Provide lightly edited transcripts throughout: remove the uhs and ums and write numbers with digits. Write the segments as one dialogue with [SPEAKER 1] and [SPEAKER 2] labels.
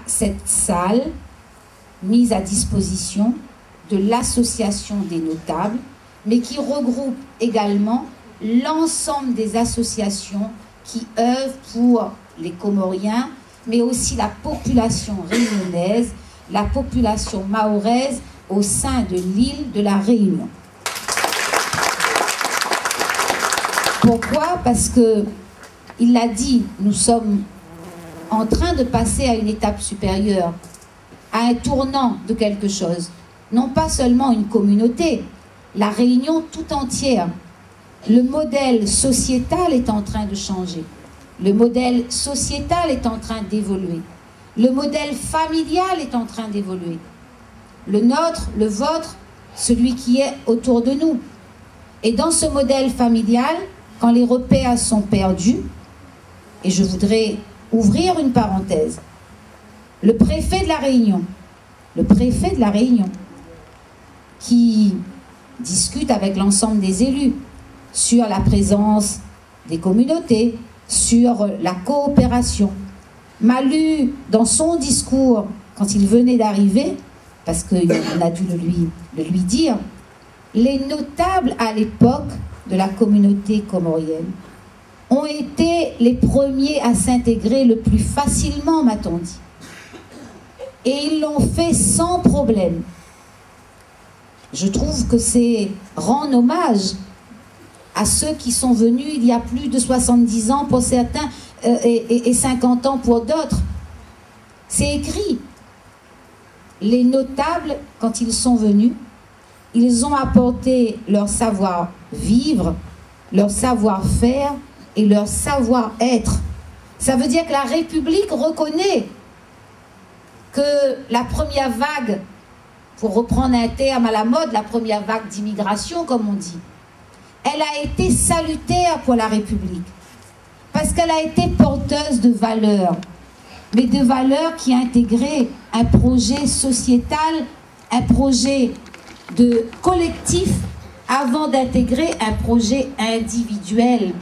[SPEAKER 1] cette salle mise à disposition de l'association des notables, mais qui regroupe également l'ensemble des associations qui œuvrent pour les Comoriens, mais aussi la population réunionnaise, la population mahoraise au sein de l'île de la Réunion. Pourquoi? Parce que, il l'a dit, nous sommes en train de passer à une étape supérieure, à un tournant de quelque chose. Non pas seulement une communauté, la Réunion tout entière. Le modèle sociétal est en train de changer. Le modèle sociétal est en train d'évoluer. Le modèle familial est en train d'évoluer. Le nôtre, le vôtre, celui qui est autour de nous. Et dans ce modèle familial, quand les repères sont perdus, et je voudrais ouvrir une parenthèse, le préfet de la Réunion, qui discute avec l'ensemble des élus sur la présence des communautés, sur la coopération, m'a lu dans son discours, quand il venait d'arriver, parce qu'on a dû le lui dire, les notables à l'époque de la communauté comorienne ont été les premiers à s'intégrer le plus facilement, m'a-t-on dit. Et ils l'ont fait sans problème. Je trouve que c'est rendre hommage à ceux qui sont venus il y a plus de 70 ans pour certains et 50 ans pour d'autres. C'est écrit. Les notables, quand ils sont venus, ils ont apporté leur savoir-vivre, leur savoir-faire et leur savoir-être. Ça veut dire que la République reconnaît que la première vague, pour reprendre un terme à la mode, la première vague d'immigration, comme on dit, elle a été salutaire pour la République, parce qu'elle a été porteuse de valeurs, mais de valeurs qui intégraient un projet sociétal, un projet de collectif, avant d'intégrer un projet individuel.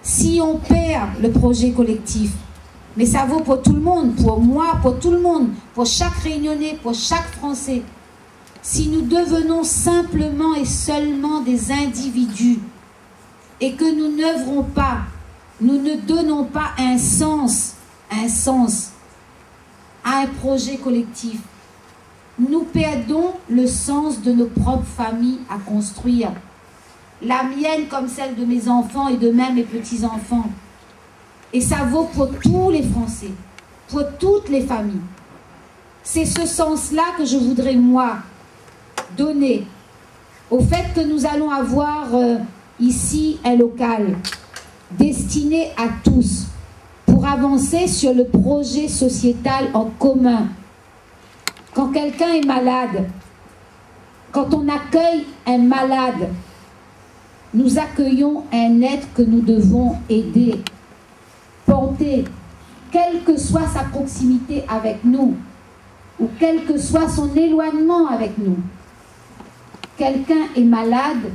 [SPEAKER 1] Si on perd le projet collectif, mais ça vaut pour tout le monde, pour moi, pour tout le monde, pour chaque Réunionnais, pour chaque Français. Si nous devenons simplement et seulement des individus et que nous n'œuvrons pas, nous ne donnons pas un sens à un projet collectif, nous perdons le sens de nos propres familles à construire. La mienne comme celle de mes enfants et de même mes petits-enfants. Et ça vaut pour tous les Français, pour toutes les familles. C'est ce sens-là que je voudrais, moi, donner au fait que nous allons avoir ici un local destiné à tous pour avancer sur le projet sociétal en commun. Quand quelqu'un est malade, quand on accueille un malade, nous accueillons un être que nous devons aider, porter, quelle que soit sa proximité avec nous, ou quel que soit son éloignement avec nous. Quelqu'un est malade,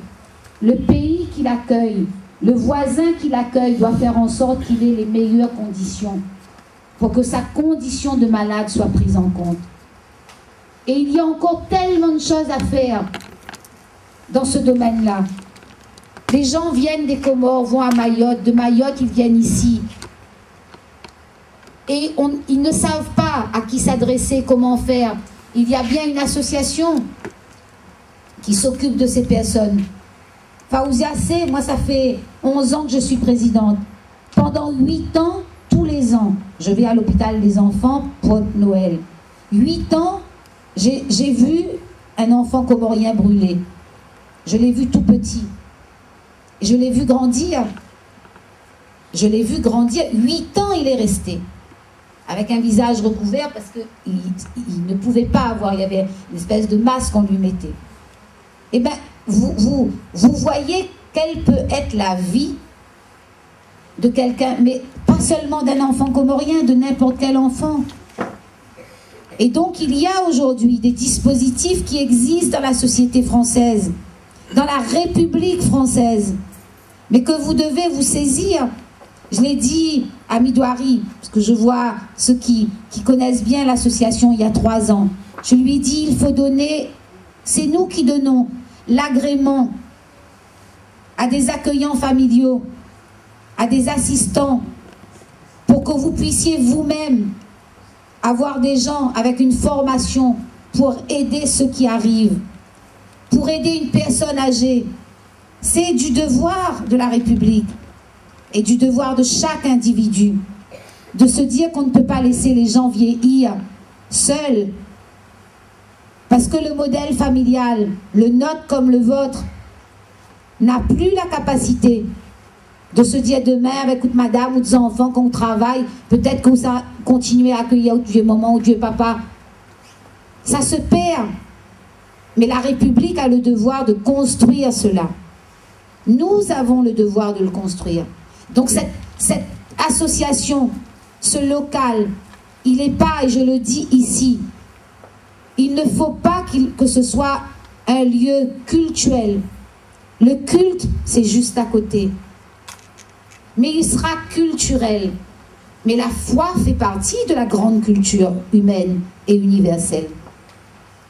[SPEAKER 1] le pays qui l'accueille, le voisin qui l'accueille doit faire en sorte qu'il ait les meilleures conditions pour que sa condition de malade soit prise en compte. Et il y a encore tellement de choses à faire dans ce domaine-là. Les gens viennent des Comores, vont à Mayotte, de Mayotte ils viennent ici. Et ils ne savent pas à qui s'adresser, comment faire. Il y a bien une association qui s'occupe de ces personnes. Faouzia C, moi ça fait 11 ans que je suis présidente. Pendant 8 ans, tous les ans, je vais à l'hôpital des enfants pour Noël. 8 ans, j'ai vu un enfant comorien brûlé. Je l'ai vu tout petit. Je l'ai vu grandir. Je l'ai vu grandir. 8 ans, il est resté. Avec un visage recouvert parce qu'il ne pouvait pas avoir, il y avait une espèce de masque qu'on lui mettait. Eh bien, vous voyez quelle peut être la vie de quelqu'un, mais pas seulement d'un enfant comorien, de n'importe quel enfant. Et donc, il y a aujourd'hui des dispositifs qui existent dans la société française, dans la République française, mais que vous devez vous saisir. Je l'ai dit Midouari, parce que je vois ceux qui connaissent bien l'association il y a 3 ans, je lui ai dit, il faut donner, c'est nous qui donnons l'agrément à des accueillants familiaux, à des assistants, pour que vous puissiez vous-même avoir des gens avec une formation pour aider ceux qui arrivent, pour aider une personne âgée. C'est du devoir de la République et du devoir de chaque individu de se dire qu'on ne peut pas laisser les gens vieillir seuls, parce que le modèle familial, le nôtre comme le vôtre, n'a plus la capacité de se dire demain avec madame ou des enfants qu'on travaille, peut-être qu'on va continuer à accueillir Dieu maman ou Dieu papa. Ça se perd. Mais la République a le devoir de construire cela. Nous avons le devoir de le construire. Donc cette association, ce local, il n'est pas, et je le dis ici, il ne faut pas que ce soit un lieu cultuel. Le culte, c'est juste à côté. Mais il sera culturel. Mais la foi fait partie de la grande culture humaine et universelle.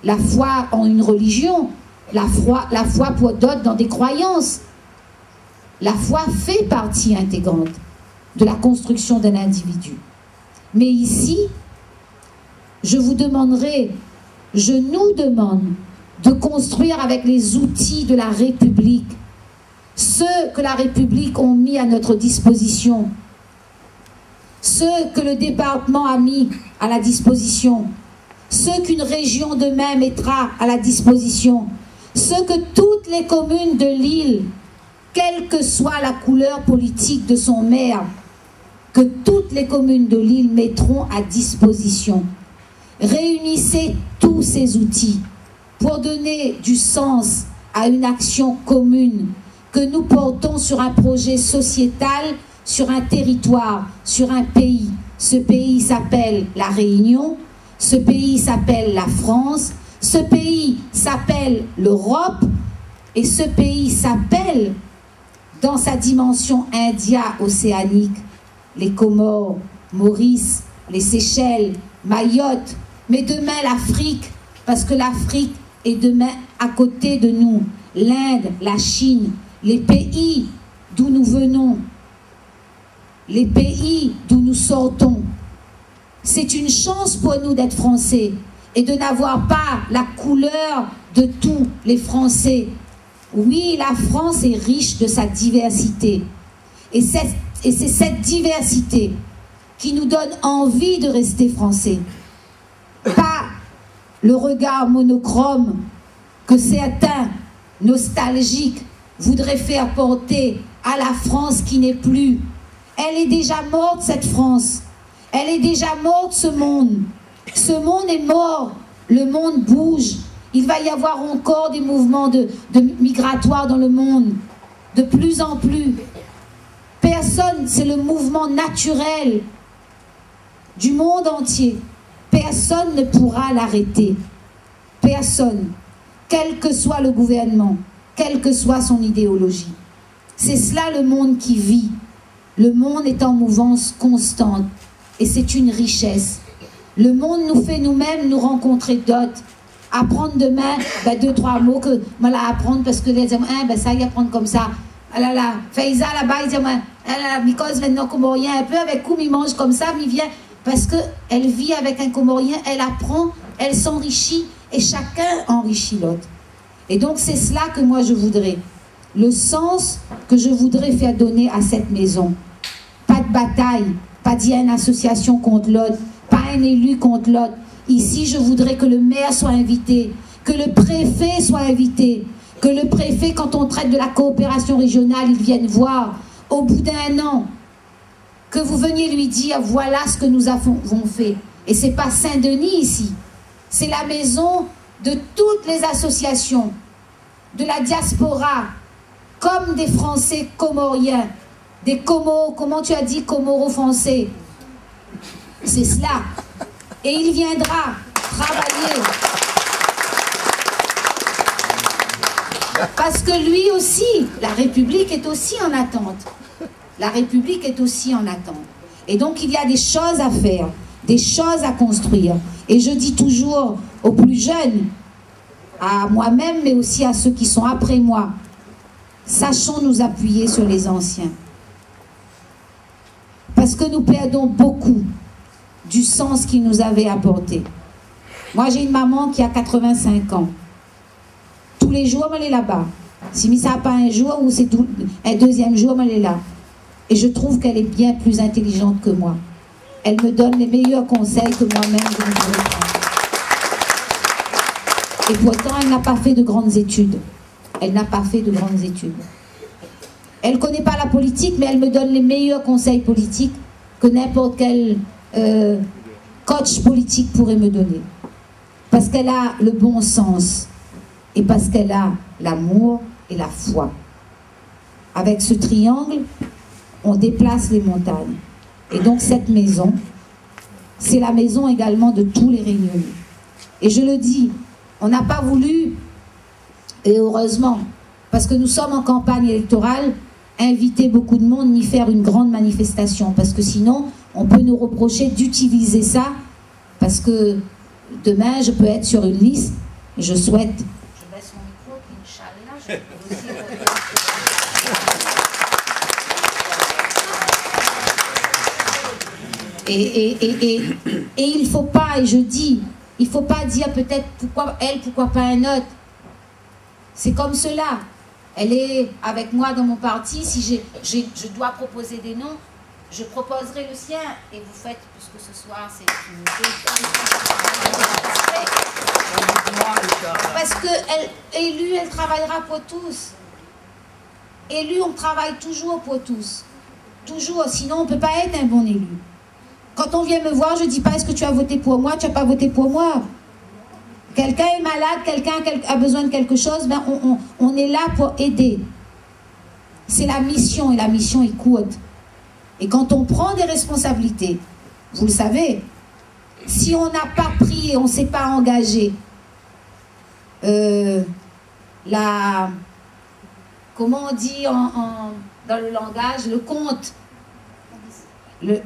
[SPEAKER 1] La foi en une religion, la foi pour d'autres dans des croyances. La foi fait partie intégrante de la construction d'un individu. Mais ici, je vous demanderai, je nous demande de construire avec les outils de la République, ceux que la République a mis à notre disposition, ceux que le département a mis à la disposition, ceux qu'une région demain mettra à la disposition, ceux que toutes les communes de l'île, quelle que soit la couleur politique de son maire, que toutes les communes de l'île mettront à disposition. Réunissez tous ces outils pour donner du sens à une action commune que nous portons sur un projet sociétal, sur un territoire, sur un pays. Ce pays s'appelle la Réunion, ce pays s'appelle la France, ce pays s'appelle l'Europe et ce pays s'appelle, dans sa dimension india-océanique, les Comores, Maurice, les Seychelles, Mayotte, mais demain l'Afrique, parce que l'Afrique est demain à côté de nous, l'Inde, la Chine, les pays d'où nous venons, les pays d'où nous sortons. C'est une chance pour nous d'être Français et de n'avoir pas la couleur de tous les Français. Oui, la France est riche de sa diversité. Et c'est cette diversité qui nous donne envie de rester Français. Pas le regard monochrome que certains nostalgiques voudraient faire porter à la France qui n'est plus. Elle est déjà morte, cette France. Elle est déjà morte, ce monde. Ce monde est mort. Le monde bouge. Il va y avoir encore des mouvements de migratoires dans le monde. De plus en plus. Personne, c'est le mouvement naturel du monde entier. Personne ne pourra l'arrêter. Personne. Quel que soit le gouvernement, quelle que soit son idéologie. C'est cela le monde qui vit. Le monde est en mouvance constante. Et c'est une richesse. Le monde nous fait nous-mêmes nous rencontrer d'autres. Apprendre demain, 2-3 mots que voilà, apprendre parce que les gens, ça y apprendre comme ça. Ah là là, Faiza là-bas, il dit, because maintenant comorien, un peu avec où il mange comme ça, il vient, parce qu'elle vit avec un comorien, elle apprend, elle s'enrichit, et chacun enrichit l'autre. Et donc c'est cela que moi je voudrais. Le sens que je voudrais faire donner à cette maison. Pas de bataille, pas d'y une association contre l'autre, pas un élu contre l'autre. Ici, je voudrais que le maire soit invité, que le préfet soit invité, que le préfet, quand on traite de la coopération régionale, il vienne voir au bout d'1 an, que vous veniez lui dire, voilà ce que nous avons fait. Et ce n'est pas Saint-Denis ici, c'est la maison de toutes les associations, de la diaspora, comme des Français comoriens, des Comores, comment tu as dit, Comoro-Français. C'est cela. Et il viendra travailler. Parce que lui aussi, la République est aussi en attente. La République est aussi en attente. Et donc, il y a des choses à faire, des choses à construire. Et je dis toujours aux plus jeunes, à moi-même, mais aussi à ceux qui sont après moi, sachons nous appuyer sur les anciens. Parce que nous perdons beaucoup du sens qu'ils nous avaient apporté. Moi, j'ai une maman qui a 85 ans. Tous les jours, elle est là-bas. Si ça n'a pas un jour ou c'est un deuxième jour, elle est là. Et je trouve qu'elle est bien plus intelligente que moi. Elle me donne les meilleurs conseils que moi-même je ne pourrais prendre. Et pourtant, elle n'a pas fait de grandes études. Elle n'a pas fait de grandes études. Elle ne connaît pas la politique, mais elle me donne les meilleurs conseils politiques que n'importe quel coach politique pourrait me donner. Parce qu'elle a le bon sens et parce qu'elle a l'amour et la foi. Avec ce triangle, on déplace les montagnes. Et donc cette maison, c'est la maison également de tous les Réunionnais. Et je le dis, on n'a pas voulu, et heureusement, parce que nous sommes en campagne électorale, inviter beaucoup de monde ni faire une grande manifestation. Parce que sinon, on peut nous reprocher d'utiliser ça, parce que demain, je peux être sur une liste, et je souhaite... Je baisse mon micro, puis Inch'Allah, je peux aussi... Et il ne faut pas, et je dis, il ne faut pas dire peut-être pourquoi elle, pourquoi pas un autre. C'est comme cela. Elle est avec moi dans mon parti. Si je dois proposer des noms, je proposerai le sien. Et vous faites, puisque ce soir c'est une... Parce qu'élue, elle travaillera pour tous. Élue, on travaille toujours pour tous. Toujours, sinon on ne peut pas être un bon élu. Quand on vient me voir, je ne dis pas est-ce que tu as voté pour moi, tu n'as pas voté pour moi. Quelqu'un est malade, quelqu'un a besoin de quelque chose, ben on est là pour aider. C'est la mission, et la mission est courte. Et quand on prend des responsabilités, vous le savez, si on n'a pas pris et on ne s'est pas engagé, comment on dit dans le langage, le compte, le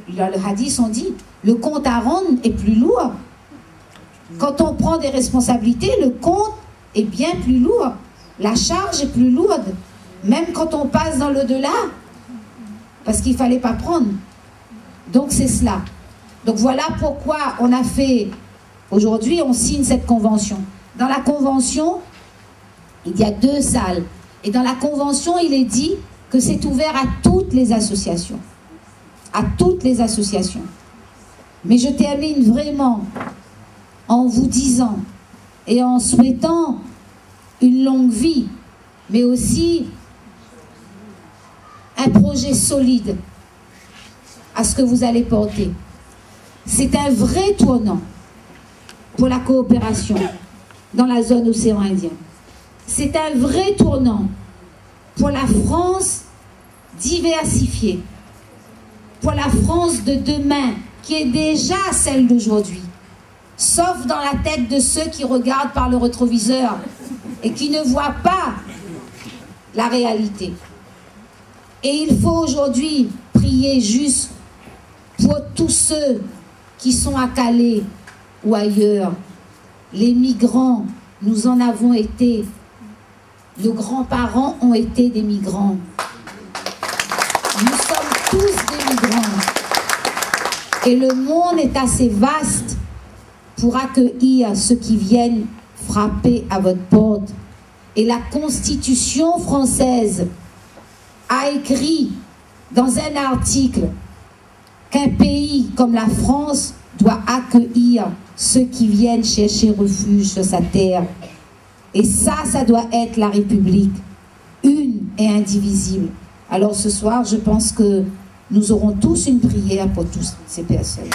[SPEAKER 1] hadith, on dit, le compte à rendre est plus lourd. Quand on prend des responsabilités, le compte est bien plus lourd. La charge est plus lourde. Même quand on passe dans l'au-delà, parce qu'il ne fallait pas prendre. Donc c'est cela. Donc voilà pourquoi on a fait, aujourd'hui on signe cette convention. Dans la convention, il y a 2 salles. Et dans la convention, il est dit que c'est ouvert à toutes les associations. À toutes les associations. Mais je termine vraiment en vous disant et en souhaitant une longue vie, mais aussi un projet solide à ce que vous allez porter. C'est un vrai tournant pour la coopération dans la zone océan Indien. C'est un vrai tournant pour la France diversifiée, pour la France de demain, qui est déjà celle d'aujourd'hui. Sauf dans la tête de ceux qui regardent par le rétroviseur et qui ne voient pas la réalité. Et il faut aujourd'hui prier juste pour tous ceux qui sont à Calais ou ailleurs. Les migrants, nous en avons été. Nos grands-parents ont été des migrants. Nous sommes tous des migrants. Et le monde est assez vaste pour accueillir ceux qui viennent frapper à votre porte. Et la Constitution française a écrit dans un article qu'un pays comme la France doit accueillir ceux qui viennent chercher refuge sur sa terre. Et ça doit être la République, une et indivisible. Alors ce soir, je pense que nous aurons tous une prière pour toutes ces personnes.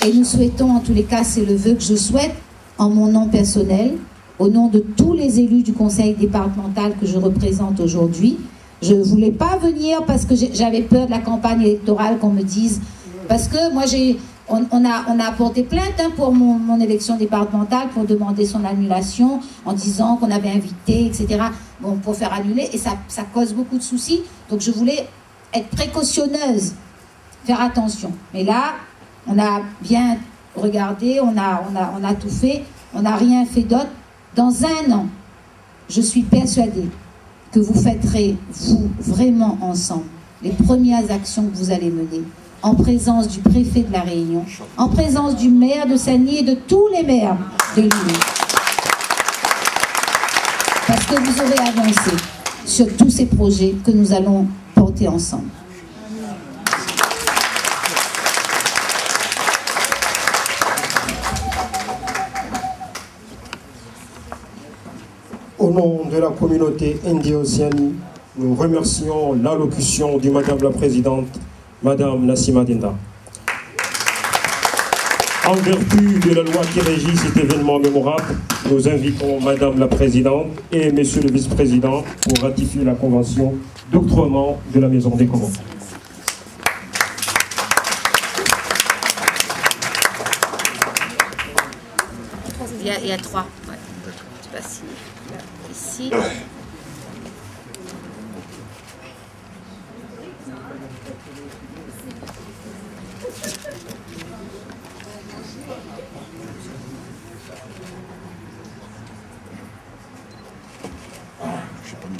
[SPEAKER 1] Et nous souhaitons, en tous les cas, c'est le vœu que je souhaite, en mon nom personnel, au nom de tous les élus du conseil départemental que je représente aujourd'hui. Je ne voulais pas venir parce que j'avais peur de la campagne électorale, qu'on me dise... Parce que moi, On a porté plainte hein, pour mon élection départementale pour demander son annulation en disant qu'on avait invité, etc. Bon, pour faire annuler, et ça cause beaucoup de soucis. Donc je voulais être précautionneuse, faire attention. Mais là, on a bien regardé, on a tout fait, on n'a rien fait d'autre. Dans un an, je suis persuadée que vous fêterez, vous, vraiment ensemble, les premières actions que vous allez mener, en présence du préfet de la Réunion, en présence du maire de Saint-Denis et de tous les maires de l'île. Parce que vous aurez avancé sur tous ces projets que nous allons porter ensemble.
[SPEAKER 2] Au nom de la communauté indo-océanie, nous remercions l'allocution de Madame la Présidente, Madame Nassima Dinda. En vertu de la loi qui régit cet événement mémorable, nous invitons Madame la Présidente et Monsieur le Vice-président pour ratifier la convention d'octroiement de la Maison des Communs.
[SPEAKER 1] Il y a trois. Ouais. Je sais pas si... Ici. Oui,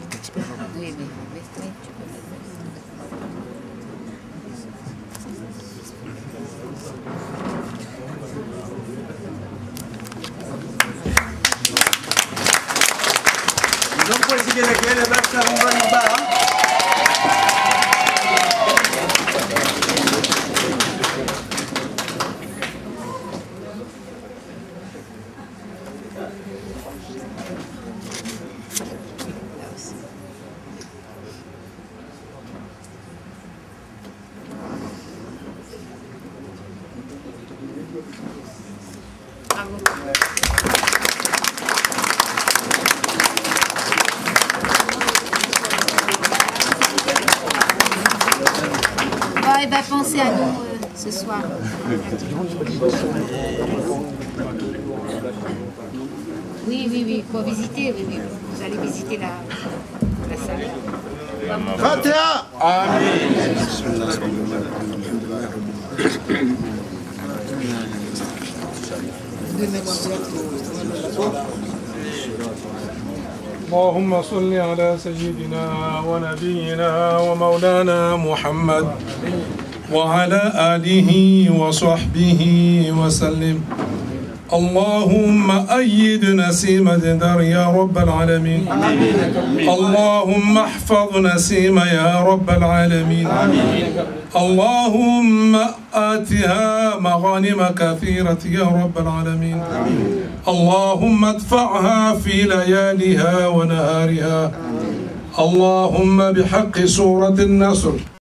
[SPEAKER 1] mais tu peux
[SPEAKER 3] Non puoi dire che le basta un po' di bar?
[SPEAKER 1] Il va penser à nous ce soir. Oui, pour visiter, oui. Vous allez visiter la salle.
[SPEAKER 3] Fatiha! Amin.
[SPEAKER 4] اللهم صل على سيدنا ونبينا ومولانا محمد وعلى آله وصحبه وسلم. اللهم أيد نسيم دندر يا رب العالمين. اللهم احفظ نسيم يا رب العالمين. اللهم آتها مغانم كثيرة يا رب العالمين. اللهم ادفعها في لياليها ونهارها. اللهم بحق سورة النصر